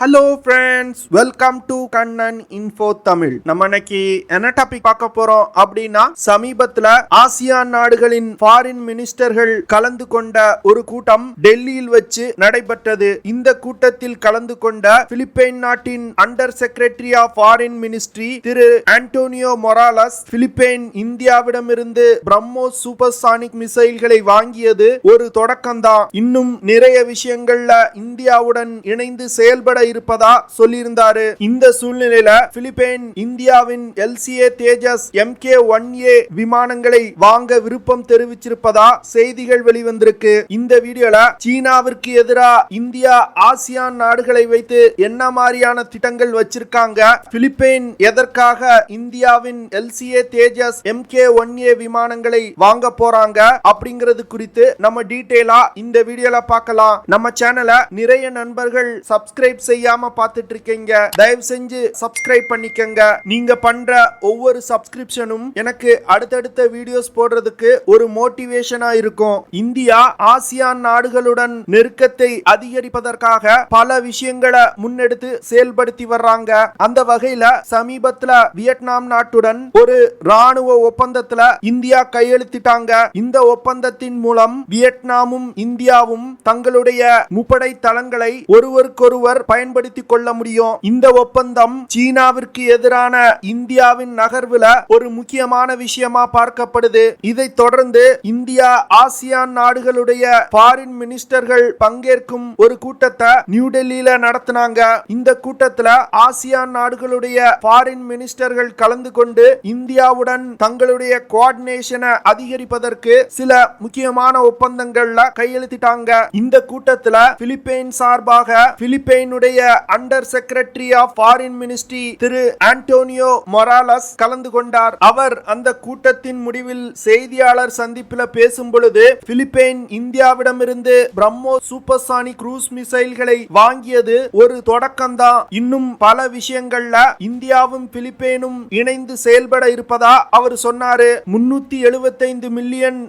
Hello friends, welcome to Kannan info Tamil. நம்ம இன்னைக்கு என்ன டாபிக் பார்க்க போறோம் அப்படின்னா, சமீபத்துல ஆசியான் நாடுகளின் ஃபாரின் மினிஸ்டர்கள் கலந்து கொண்ட ஒரு கூட்டம் டெல்லியில் வச்சு நடைபெற்றது. இந்த கூட்டத்தில் கலந்து கொண்ட பிலிப்பைன் நாட்டின் under secretary of foreign ministry திரு ஆண்டோனியோ மொராலஸ், பிலிப்பைன் இந்தியாவிடமிருந்து பிரம்மோஸ் சூப்பர்சானிக் மிசைல்களை வாங்கியது ஒரு தொடக்கம்தான், இன்னும் நிறைய விஷயங்கள்ல இந்தியாவுடன் இணைந்து செயல்பட இருப்பதா சொல்லியிருந்தாரு. இந்த சூழ்நிலையில பிலிப்பைன் இந்தியாவின் LCA Tejas Mk1a விமானங்களை வாங்க விருப்பம் தெரிவிச்சிருப்பதா செய்திகள் வெளிவந்திருக்கு. இந்த வீடியோல சீனாவிற்கு எதிராக இந்தியா ஆசியான் நாடுகளை வைத்து என்ன மாதிரியான திட்டங்கள் வச்சிருக்காங்க, பிலிப்பைன் எதற்காக இந்தியாவின் LCA Tejas Mk1a விமானங்களை வாங்க போறாங்க அப்படிங்கிறது குறித்து நம்ம டீடைலா இந்த வீடியோல பார்க்கலாம். நம்ம சேனலை நிறைய நண்பர்கள் சப்ஸ்கிரைப் செய்யாம பார்த்துட்டு இருக்கீங்க, தயவு செஞ்சு சப்ஸ்கிரைப் பண்ணிக்கங்க. நீங்க பண்ற ஒவ்வொரு சப்ஸ்கிரிப்ஷனும் எனக்கு அடுத்தடுத்த வீடியோஸ் போடுறதுக்கு ஒரு மோட்டிவேஷனா இருக்கும். இந்தியா ஆசியான் நாடுகளுடன் நெருக்கத்தை அதிகரிப்பதற்காக பல விஷயங்களை முன்னெடுத்து செயல்படுத்தி வர்றாங்க. அந்த வகையில சமீபத்துல வியட்நாம் நாட்டுடன் ஒரு ராணுவ ஒப்பந்தத்துல இந்தியா கையெழுத்திட்டாங்க. இந்த ஒப்பந்தத்தின் மூலம் வியட்நாமும் இந்தியாவும் தங்களுடைய முப்படை தளங்களை ஒருவருக்கொருவர் பயன்படுத்திக் கொள்ள முடியும். இந்த ஒப்பந்தம் சீனாவிற்கு எதிரான இந்தியாவின் நகர்வுல ஒரு முக்கியமான விஷயமா பார்க்கப்படுது. இதை தொடர்ந்து இந்தியா ஆசியான் நாடுகளுடைய ஃபாரின் மினிஸ்டர்கள் பங்கேற்கும் ஒரு கூட்டத்தை நியூ டெல்லியில நடத்தினாங்க. இந்த கூட்டத்துல ஆசியான் நாடுகளுடைய ஃபாரின் மினிஸ்டர்கள் கலந்து கொண்டு இந்தியாவுடன் தங்களுடைய கோஆர்டினேஷனை அதிகரிப்பதற்கு சில முக்கியமான ஒப்பந்தங்கள்ல கையெழுத்திட்டாங்க. இந்த கூட்டத்துல பிலிப்பைன் சார்பாக பிலிப்பைனுடைய under secretary of foreign ministry திரு ஆண்டோனியோ மொராலஸ் கலந்து கொண்டார். அவர் அந்த கூட்டத்தின் முடிவில் செய்தியாளர் சந்திப்பில் பேசும் பொழுது, பிலிப்பைன் இந்தியாவிடமிருந்து பிரம்மோஸ் சூப்பர்சானிக் க்ரூஸ் மிசைல்களை வாங்கியது ஒரு தொடக்கம்தான், இன்னும் பல விஷயங்கள்ல இந்தியாவும் பிலிப்பைனும் இணைந்து செயல்பட இருப்பதா அவர் சொன்னாரு. $375 மில்லியன்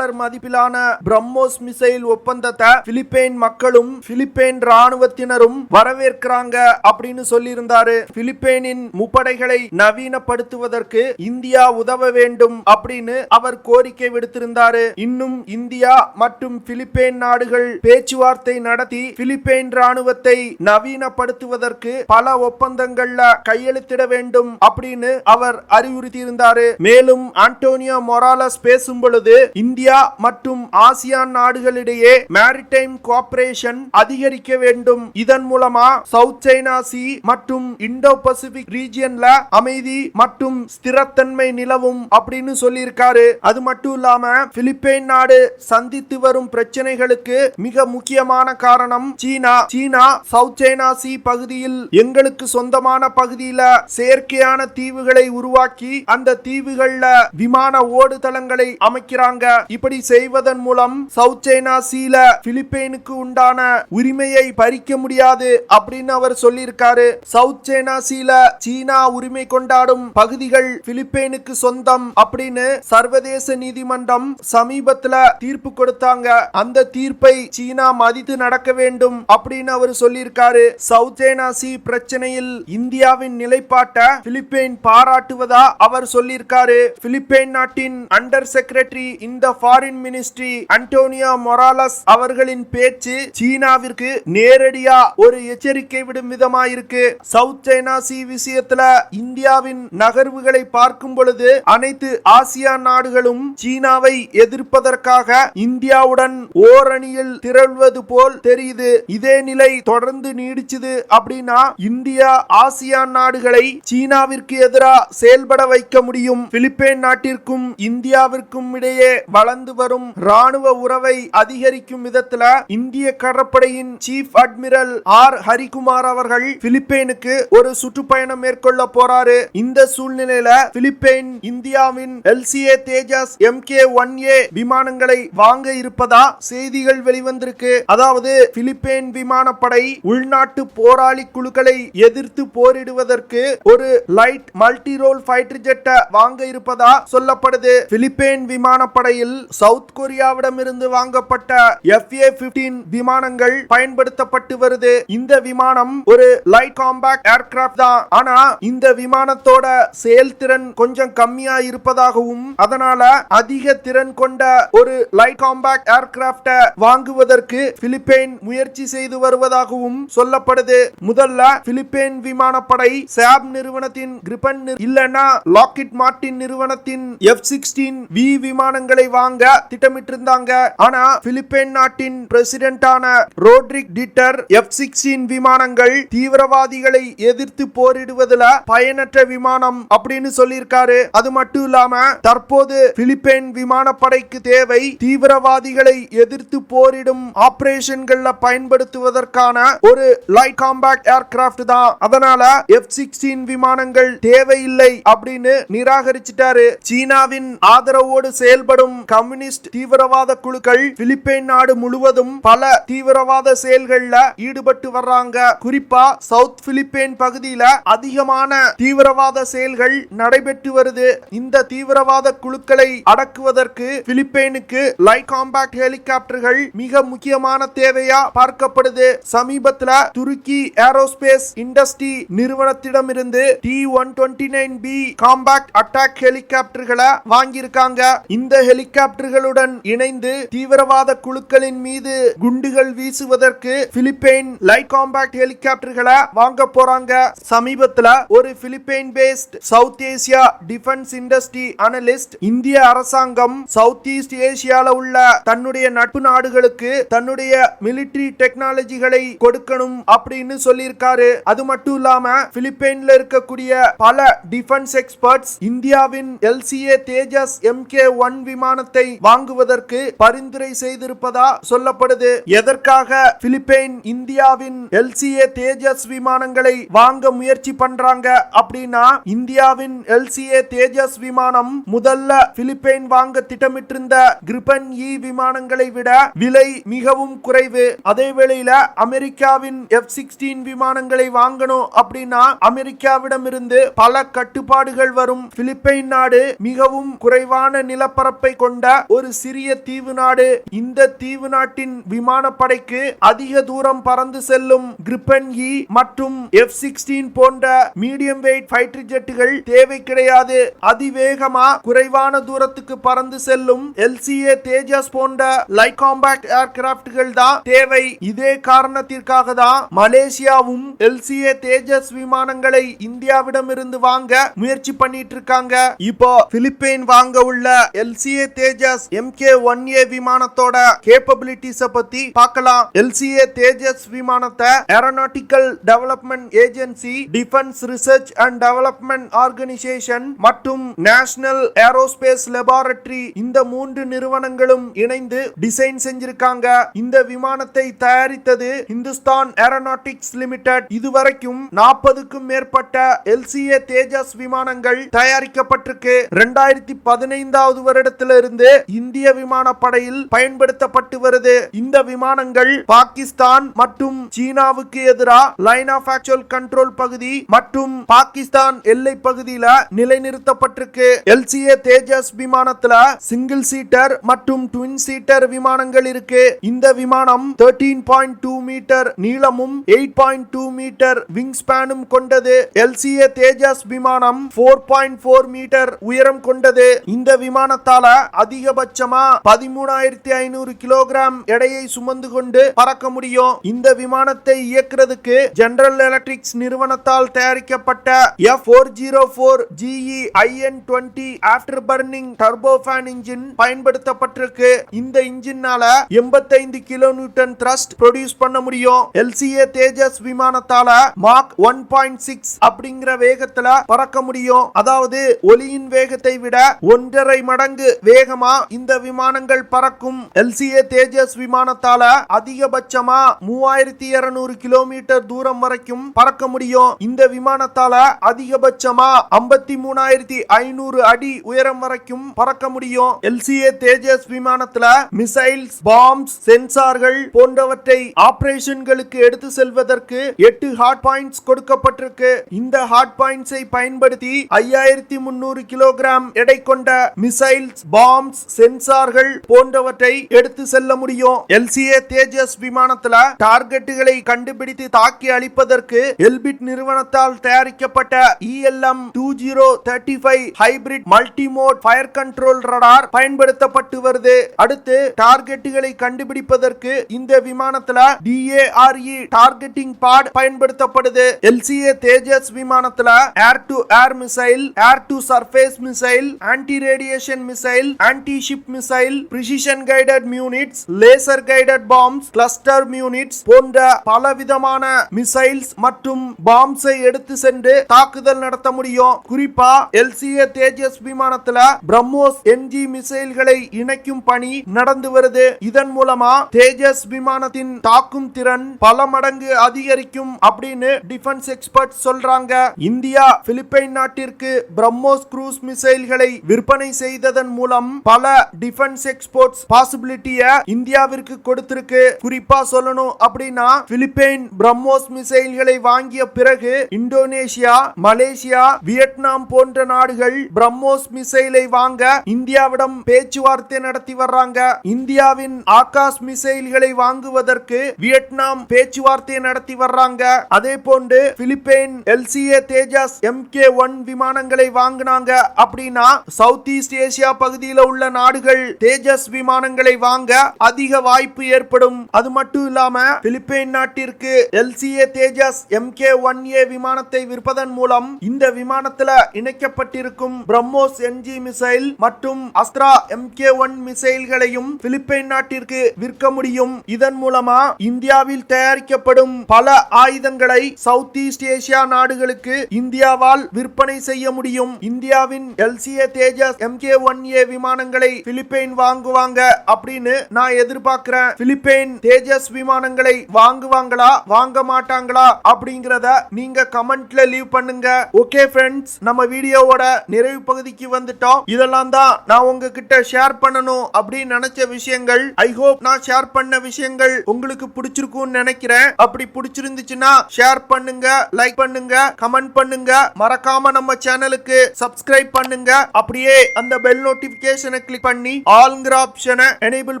மதிப்பிலான பிரம்மோஸ் மிசைல் ஒப்பந்தத்தை பிலிப்பைன் மக்களும் பிலிப்பைன் ராணுவத்தினரும் வரவேற்கிறாங்க அப்படின்னு சொல்லியிருந்தாரு. பிலிப்பைனின் முப்படைகளை நவீனப்படுத்துவதற்கு இந்தியா உதவ வேண்டும் அப்படின்னு அவர் கோரிக்கை விடுத்திருந்தாரு. இன்னும் இந்தியா மற்றும் பிலிப்பைன் நாடுகள் பேச்சுவார்த்தை நடத்தி பிலிப்பைன் ராணுவத்தை நவீனப்படுத்துவதற்கு பல ஒப்பந்தங்கள்ல கையெழுத்திட வேண்டும் அப்படின்னு அவர் அறிவுறுத்தியிருந்தாரு. மேலும் ஆண்டோனியோ மொராலஸ் பேசும் பொழுது, இந்தியா மற்றும் ஆசியான் நாடுகளிடையே மேரிடைம் கோஆபரேஷன் அதிகரிக்க வேண்டும், இதன் மூலமா சவுத் சைனா சி மற்றும் இந்தோ பசிபிக் ரீஜியன்ல அமைதி மற்றும் ஸ்திரத்தன்மை நிலவும் அப்படின்னு சொல்லியிருக்காரு. அது மட்டும் இல்லாம பிலிப்பைன் நாடு சந்தித்து வரும் பிரச்சனைகளுக்கு மிக முக்கியமான காரணம் சீனா சவுத் சைனா சி பகுதியில் எங்களுக்கு சொந்தமான பகுதியில செயற்கையான தீவுகளை உருவாக்கி அந்த தீவுகள்ல விமான ஓடுதளங்களை அமைக்கிறாங்க. இப்படி செய்வதன் மூலம் சவுத் சைனா சீல பிலிப்பைனுக்கு உண்டான உரிமையை பறிக்க முடியாது அப்படின்னு அவர் சொல்லியிருக்காரு. சவுத் சைனா சீல சீனா உரிமை கொண்டாடும் பகுதிகள் பிலிப்பைனுக்கு சொந்தம் அப்படின்னு சர்வதேச நீதிமன்றம் சமீபத்துல தீர்ப்பு கொடுத்தாங்க. அந்த தீர்ப்பை சீனா மதித்து நடக்க வேண்டும் அப்படின்னு அவர் சொல்லியிருக்காரு. சவுத் சைனா சி பிரச்சனையில் இந்தியாவின் நிலைப்பாட்டை பிலிப்பைன் பாராட்டுவதா அவர் சொல்லியிருக்காரு. பிலிப்பைன் நாட்டின் அண்டர் செக்ரட்டரி இந்த ஃபாரின் மினிஸ்ட்ரி ஆண்டோனியோ மொராலஸ் அவர்களின் பேச்சு சீனாவிற்கு நேரடியா ஒரு எச்சரிக்கை விடும் விதமாயிருக்கு. சவுத் சைனா சி விஷயத்துல இந்தியாவின் நகர்வுகளை பார்க்கும் பொழுது அனைத்து ஆசியான் நாடுகளும் சீனாவை எதிர்ப்பதற்காக இந்தியாவுடன் ஓரணியில் திரள்வது போல் தெரியுது. இதே நிலை தொடர்ந்து நீடிச்சது அப்படின்னா இந்தியா ஆசியான் நாடுகளை சீனாவிற்கு எதிராக செயல்பட வைக்க முடியும். பிலிப்பைன் நாட்டிற்கும் இந்தியாவிற்கும் இடையே வளர்ந்து வரும் ராணுவ உறவை அதிகரிக்கும் விதத்துல இந்திய கடற்படையின் சீஃப் அட்மிரல் ஆர் ஹரிகுமார் அவர்கள் பிலிப்பைனுக்கு ஒரு சுற்றுப்பயணம் மேற்கொள்ள போறாரு. இந்த சூழ்நிலையில பிலிப்பைன் இந்தியாவின் LCA Tejas Mk1a விமானங்களை வாங்க இருப்பதா செய்திகள் வெளிவந்திருக்கு. அதாவது பிலிப்பைன் விமானப்படை உள்நாட்டு போராளி குழுக்களை எதிர்த்து போரிடுவதற்கு ஒரு லைட் மல்டி ரோல் ஃபைட்டர் ஜெட்டை வாங்க இருப்பதா சொல்லப்படுது. பிலிப்பைன் விமானப்படையில் சவுத் கொரியாவிடமிருந்து வாங்கப்பட்ட FA-15 விமானங்கள் பயன்படுத்தப்பட்டு வருது. இந்த விமானம் ஒரு லைட் காம்பாக்ட் ஏர்கிராப்ட் தான். ஆனா இந்த விமானத்தோட செயல்திறன் கொஞ்சம் கம்மியா இருப்பதாகவும் அதனால அதிக திறன் கொண்ட ஒரு லைட் காம்பாக்ட் ஏர்கிராப்ட வாங்குவதற்கு பிலிப்பைன் முயற்சி செய்து வருவதாகவும் சொல்லப்படுது. முதல்ல பிலிப்பைன் விமானப்படை சாப் நிறுவனத்தின் கிரிபன் இல்லனா லாக்ஹீட் மார்டின் நிறுவனத்தின் F-16V விமானங்களை வாங்க திட்டமிட்டிருந்தாங்க. ஆனா பிலிப்பைன் நாட்டின் பிரசிடென்டான ரோட்ரிக் டிட்டர் F-16 விமானங்கள் தீவிரவாதிகளை எதிர்த்து போரிடுவதில் பயனற்ற விமானம் அப்படின்னு சொல்லியிருக்காரு. அது மட்டும் இல்லாம தற்போது பிலிப்பைன் விமானப்படைக்கு தேவை தீவிரவாதிகளை எதிர்த்து போரிடும் ஆபரேஷன்கள்ல பயன்படுத்துவதற்கான ஒரு லைட் காம்பாக்ட் ஏர்கிராப்ட் தான். அதனால F-16 விமானங்கள் தேவையில்லை அப்படின்னு நிராகரிச்சிட்டாரு. சீனாவின் ஆதரவோடு செயல்படும் கம்யூனிஸ்ட் தீவிரவாத குழுக்கள் பிலிப்பைன் நாடு முழுவதும் பல தீவிரவாத செயல்கள்ல ஈடுபட்டு வர்றாங்க. குறிப்பா சவுத் பிலிப்பைன் பகுதியில அதிகமான தீவிரவாத செயல்கள் நடைபெற்று வருது. இந்த தீவிரவாத குழுக்களை அடக்குவதற்கு பிலிப்பைனுக்கு லைட் காம்பாக்ட் ஹெலிகாப்டர்கள் மிக முக்கியமான தேவையா பார்க்கப்படுது. சமீபத்துல துருக்கி ஏரோஸ்பேஸ் இண்டஸ்ட்ரி நிறுவனத்திடமிருந்து T-129B காம்பாக்ட் அட்டாக் ஹெலிகாப்டர்களை வாங்கியிருக்காங்க. இந்த ஹெலிகாப்டர்களுடன் இணைந்து தீவிரவாத குழுக்களின் மீது குண்டுகள் வீசுவதற்கு பிலிப்பைன் லைட் காம்பாக்ட் ஹெலிகாப்டர்களை வாங்க போறாங்க. சமீபத்துல ஒரு Philippine based South Asia defence industry analyst இந்திய அரசாங்கம் சவுத் ஈஸ்ட் ஏசியால உள்ள தன்னுடைய நட்பு நாடுகளுக்கு தன்னுடைய மிலிட்டரி டெக்னாலஜிகளை கொடுக்கணும் அப்படின்னு சொல்லியிருக்காரு. அது மட்டும் இல்லாம பிலிப்பைன்ல இருக்கக்கூடிய பல டிஃபென்ஸ் எக்ஸ்பர்ட்ஸ் இந்தியாவின் LCA Tejas Mk1 விமானத்தை வாங்குவதற்கு பரிந்துரை செய்திருப்பதா சொல்லப்படுது. எதற்காக பிலிப்பைன் இந்தியாவின் LCA Tejas விமானங்களை வாங்க முயற்சி பண்றாங்க அப்படின்னா இந்தியாவின் LCA Tejas விமானம் முதல்ல பிலிப்பைன் வாங்க திட்டமிட்டிருந்த கிரிபன் விமானங்களை விட விலை மிகவும் குறைவு. அதே வேளையில அமெரிக்காவின் F-16 விமானங்களை வாங்கணும் அப்படின்னா அமெரிக்காவிடமிருந்து பல கட்டுப்பாடுகள் வரும். பிலிப்பைன் நாடு மிகவும் குறைவான நிலப்பரப்பை கொண்ட ஒரு சிறிய தீவு நாடு. இந்த தீவு நாட்டின் விமானப்படைக்கு அதிக தூரம் பறந்து செல்லும் கிரிபன் மற்றும் F-16 போன்ற மீடியம் வெயிட் ஃபைட்டர் ஜெட்டுகள் தேவை கிடையாது. அதிவேகமா குறைவான தூரத்துக்கு பறந்து செல்லும் LCA Tejas போன்ற லைட் காம்பாக்ட் ஏர்கிராப்ட்கள் தான் தேவை. இதே காரணத்திற்காக தான் மலேசியாவும் LCA Tejas விமானங்களை இந்தியாவிடமிருந்து வாங்க முயற்சி பண்ணிட்டு இருக்காங்க. இப்போ பிலிப்பைன் வாங்க உள்ள LCA Tejas Mk1a விமானத்தோட கேப்பபிலிட்டிஸ் பத்தி பார்க்கலாம். LCA Tejas விமானத்தை aeronautical development agency, defence research and development organisation மற்றும் நேஷனல் ஏரோஸ்பேஸ் லேபரேட்டரி இந்த மூன்று நிறுவனங்களும் இணைந்து டிசைன் செஞ்சிருக்காங்க. இந்த விமானத்தை தயாரித்தது இந்துஸ்தான் ஏரோநாட்டிக்ஸ் லிமிடெட். இதுவரைக்கும் 40க்கும் மேற்பட்ட LCA Tejas விமானங்கள் தயாரிக்கப்பட்டிருக்கு. 2015வது வருடத்திலிருந்து இந்திய விமானப்படையில் பயன்படுத்தப்பட்டு வருது. இந்த விமானங்கள் பாகிஸ்தான் மற்றும் சீனாவுக்கு எதிராக லைன் ஆஃப் ஆக்சுவல் கண்ட்ரோல் பகுதி மற்றும் பாகிஸ்தான் எல்லை பகுதியில நிலைநிறுத்தப்பட்டிருக்கு. LCA Tejas விமானத்துல சிங்கிள் சீட்டர் மற்றும் ட்வின் சீட்டர் விமானங்கள் இருக்கு. இந்த விமானம் 13.2 மீட்டர் நீளமும் 8.2 மீட்டர் விங் ஸ்பேனும் கொண்டது. LCA Tejas விமானம் 4.4 மீட்டர் உயரம் கொண்டது. இந்த விமானத்தால அதிகபட்சமா 13,500 கிலோகிராம் எடையை சுமந்து கொண்டு பறக்க முடியும். இந்த விமானத்தை இயக்குறதுக்கு ஜெனரல் எலக்ட்ரிக்ஸ் நிறுவனத்தால் தயாரிக்கப்பட்ட F404GE IN20 after burning turbofan engine பயன்படுத்தப்பட்டிருக்கு. இந்த இன்ஜினால 85 கிலோ நியூட்டன் த்ரஸ்ட் ப்ரொடியூஸ் பண்ண முடியும். LCA Tejas விமானத்தால மாக் 1.6 அப்படிங்கிற வேகத்துல பறக்க முடியும். அதாவது ஒலியின் வேகத்தை விட 1.5 மடங்கு வேகமா இந்த விமானங்கள் பறக்கும். LCA Tejas விமானத்தால அதிகபட்சமா 3200 கிலோமீட்டர் தூரம் வரைக்கும் பறக்க முடியும். இந்த விமானத்தால அதிகபட்சமா 53,500 அடி உயரம் வரைக்கும் பறக்க முடியும். LCA Tejas விமானத்துல மிசைல்ஸ், பாம்ஸ், சென்சார்கள் போன்றவற்றை ஆபரேஷன்களுக்கு எடுத்து செல்வதற்கு 8 ஹார்ட் பாயிண்ட்ஸ் கொடுக்கப்பட்டிருக்கு. இந்த ஹார்ட் பாயிண்ட்ஸை பயன்படுத்தி 5300 கிலோகிராம் எடை கொண்ட மிசைல்ஸ், பாம்ஸ், சென்சார்கள் போன்றவற்றை எடுத்து செல்ல முடியும். LCA Tejas விமானத்துல டார்கெட்டுகளை கண்டுபிடித்து தாக்கி அழிப்பதற்கு எல்பிட் நிறுவனத்தால் தயாரிக்கப்பட்ட ELM 2035 hybrid multimode fire control radar பயன்படுத்தப்பட்டு வருது. அடுத்து டார்கெட்டுகளை கண்டுபிடிப்பதற்கு இந்த விமானத்துல DARE டார்கெட்டிங் பாட் பயன்படுத்தப்படுது. LCA தேஜஸ் விமானத்துல air to air missile, air to surface missile, anti radiation missile, anti ship missile, precision guided munitions, laser guided bombs, cluster munitions போன்ற பலவிதமான மிசைல்ஸ் மற்றும் பாம்ஸை எடுத்து சென்று தாக்குதல் நடத்த முடியும். குறிப்பா LCA தேஜஸ் விமானத்துல பிரம்மோஸ் NG மிசைல்களை இணைக்கும் பணி நடந்து வருது. இதன் மூலமா தேஜஸ் விமானத்தின் தாக்கும் திறன் பல மடங்கு அதிகரிக்கும் அப்படின்னு டிஃபென்ஸ் எக்ஸ்பர்ட் சொல்றாங்க. இந்தியா பிலிப்பைன் நாட்டிற்கு பிரம்மோஸ் க்ரூஸ் மிசைல்களை விற்பனை செய்ததன் மூலம் பல டிஃபென்ஸ் எக்ஸ்போர்ட்ஸ் பாசிபிலிட்டிய இந்தியாவிற்கு கொடுத்திருக்கு. குறிப்பா சொல்லணும் அப்படின்னா பிலிப்பைன் பிரம்மோஸ் மிசைல்களை வாங்கிய பிறகு இந்தோனேஷியா, மலேசியா, வியட்நாம் போன்ற நாடுகள் பிரம்மோஸ் மிசைலை வாங்க இந்தியாவிடம் பேச்சுவார்த்தை நடத்தி வர்றாங்க. இந்தியாவின் ஆகாஷ் மிசைல்களை வாங்குவதற்கு வியட்நாம் பேச்சுவார்த்தை நடத்தி வர்றாங்க. அதே போன்று பிலிப்பைன் LCA தேஜஸ் Mk1 விமானங்களை வாங்கினாங்க அப்படின்னா சவுத் ஈஸ்ட் ஏசியா பகுதியில் உள்ள நாடுகள் தேஜஸ் விமானங்களை வாங்க அதிக வாய்ப்பு ஏற்படும். அது மட்டும் இல்லாம பிலிப்பைன் நாட்டிற்கு LCA தேஜஸ் Mk1a விமானத்தை விற்பதன் மூலம் இந்த விமானத்துல இணைக்கப்பட்டிருக்கும் பிரம்மோஸ் NG மிசைல் மற்றும் அஸ்த்ரா Mk1 மிசைல்களையும் பிலிப்பைன் நாட்டிற்கு விற்க முடியும். இதன் மூலமா இந்தியாவில் தயாரிக்கப்படும் பல ஆயுதங்களை சவுத் ஈஸ்ட் ஏசியா நாடுகளுக்கு இந்தியாவால் விற்பனை செய்ய முடியும். இந்தியாவின் LCA தேஜஸ் Mk1a விமானங்களை பிலிப்பைன் வாங்குவாங்க அப்படின்னு நான் எதிர்பார்க்கிறேன். பிலிப்பைன் தேஜஸ் விமானங்களை வாங்குவாங்களா வாங்க மாட்டாங்களா அப்படிங்கறத நீங்க கமெண்ட்ல லீவ் பண்ணுங்க. ஓகே ஃப்ரெண்ட்ஸ், நம்ம வீடியோவோட நிறைவு பகுதிக்கு வந்துட்டோம். இதெல்லாம் தான் நான் உங்ககிட்ட ஷேர் பண்ணணும் அப்படின்னு நினைச்ச விஷயங்கள். ஐ ஹோப் நான் ஷேர் பண்ண விஷயங்கள் உங்களுக்கு பிடிச்சிருக்கும்னு நினைக்கிறேன். அப்படி பிடிச்சிருந்துச்சுன்னா ஷேர் பண்ணுங்க, லைக் பண்ணுங்க, கமெண்ட் பண்ணுங்க. மறக்காம நம்ம சேனலுக்கு சப்ஸ்கிரைப் பண்ணுங்க. அப்படியே அந்த பெல் நோட்டிபிகேஷனை கிளிக் பண்ணி ஆல்ங்கிற ஆப்ஷனை எனேபிள்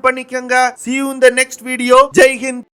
பண்ணிக்கங்க. See you in the next video. Jai Hind.